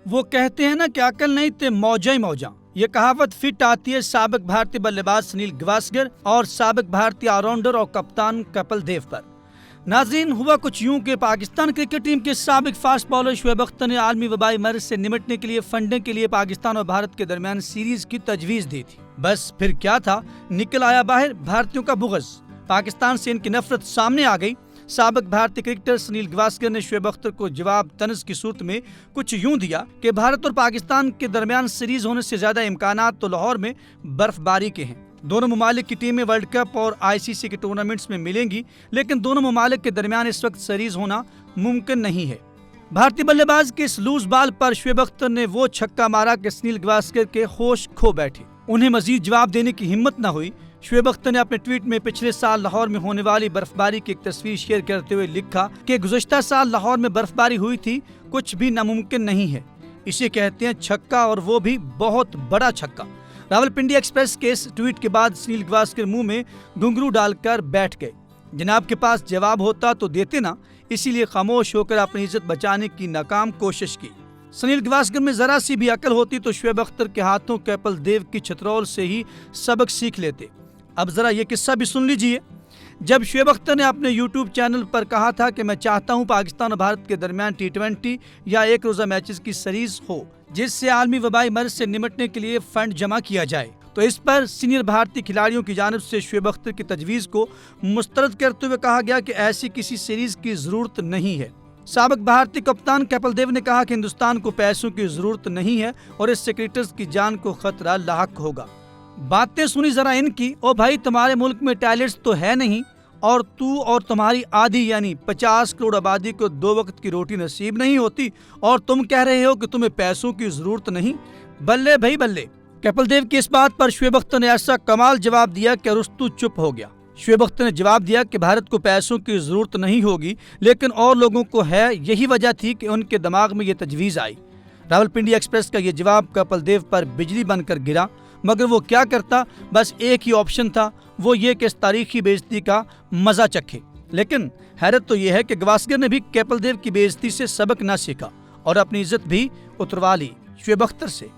वो कहते हैं ना कि अकल नहीं ते मौजा ही मौजा। ये कहावत फिट आती है साबिक भारतीय बल्लेबाज सुनील गावस्कर और साबिक भारतीय ऑलराउंडर और कप्तान कपिल देव पर। नाज़रीन, हुआ कुछ यूं कि पाकिस्तान क्रिकेट टीम के साबिक फास्ट बॉलर शोएब अख्तर ने आलमी वबाई मर्ज से निपटने के लिए फंडिंग के लिए पाकिस्तान और भारत के दरमियान सीरीज की तजवीज दी थी। बस फिर क्या था, निकल आया बाहर भारतीयों का बुग़्ज़। पाकिस्तान से इनकी नफरत सामने आ गई। साबिक भारतीय क्रिकेटर सुनील गावस्कर ने शोएब अख्तर को जवाब तनज़ की सूरत में कुछ यूं दिया कि भारत और पाकिस्तान के दरमियान सीरीज होने से ज्यादा इम्कानात तो लाहौर में बर्फबारी के हैं। दोनों ममालिक की टीमें वर्ल्ड कप और ICC के टूर्नामेंट्स में मिलेंगी, लेकिन दोनों ममालिक के दरमियान इस वक्त सीरीज होना मुमकिन नहीं है। भारतीय बल्लेबाज के इस लूज बॉल पर शोएब अख्तर ने वो छक्का मारा कि सुनील गावस्कर के होश खो बैठे। उन्हें मजीद जवाब देने की हिम्मत न हुई। शोएब अख्तर ने अपने ट्वीट में पिछले साल लाहौर में होने वाली बर्फबारी की एक तस्वीर शेयर करते हुए लिखा कि गुज़श्ता साल लाहौर में बर्फबारी हुई थी, कुछ भी नामुमकिन नहीं है। इसे कहते हैं छक्का, और वो भी बहुत बड़ा छक्का। रावलपिंडी एक्सप्रेस के इस ट्वीट के बाद सुनील गावस्कर मुंह में घुंघरू डालकर बैठ गए। जनाब के पास जवाब होता तो देते ना, इसीलिए खामोश होकर अपनी इज्जत बचाने की नाकाम कोशिश की। सुनील गावस्कर में जरा सी भी अकल होती तो शोएब अख्तर के हाथों कपिल देव की छतरौल से ही सबक सीख लेते। अब जरा ये किस्सा भी सुन लीजिए। जब शोएब अख्तर ने अपने YouTube चैनल पर कहा था कि मैं चाहता हूं पाकिस्तान और भारत के दरमियान T20 या एक रोजा मैचेस की सीरीज हो जिससे आलमी वबाई मर्ज से निपटने के लिए फंड जमा किया जाए, तो इस पर सीनियर भारतीय खिलाड़ियों की जानिब से शोएब अख्तर की तजवीज़ को मुस्तरद करते हुए कहा गया कि ऐसी किसी सीरीज की जरूरत नहीं है। साबिक भारतीय कप्तान कपिल देव ने कहा कि हिंदुस्तान को पैसों की जरूरत नहीं है और इससे क्रिकेटर्स की जान को खतरा लाहक होगा। बातें सुनी जरा इनकी। ओ भाई, तुम्हारे मुल्क में टॉयलेट्स तो है नहीं, और तू और तुम्हारी आधी यानी 50 करोड़ आबादी को 2 वक्त की रोटी नसीब नहीं होती, और तुम कह रहे हो कि तुम्हें पैसों की जरूरत नहीं। बल्ले भाई बल्ले। कपिल देव की इस बात पर शोएब अख्तर ने ऐसा कमाल जवाब दिया कि रुस्तु चुप हो गया। शोएब अख्तर ने जवाब दिया कि भारत को पैसों की जरूरत नहीं होगी, लेकिन और लोगों को है। यही वजह थी कि उनके दिमाग में ये तजवीज़ आई। रावलपिंडी एक्सप्रेस का ये जवाब कपिल देव पर बिजली बनकर गिरा, मगर वो क्या करता, बस एक ही ऑप्शन था, वो ये कि इस तारीखी बेइज्जती का मजा चखे। लेकिन हैरत तो यह है कि गावस्कर ने भी कपिल देव की बेइज्जती से सबक न सीखा और अपनी इज्जत भी उतरवा ली शोएब अख्तर से।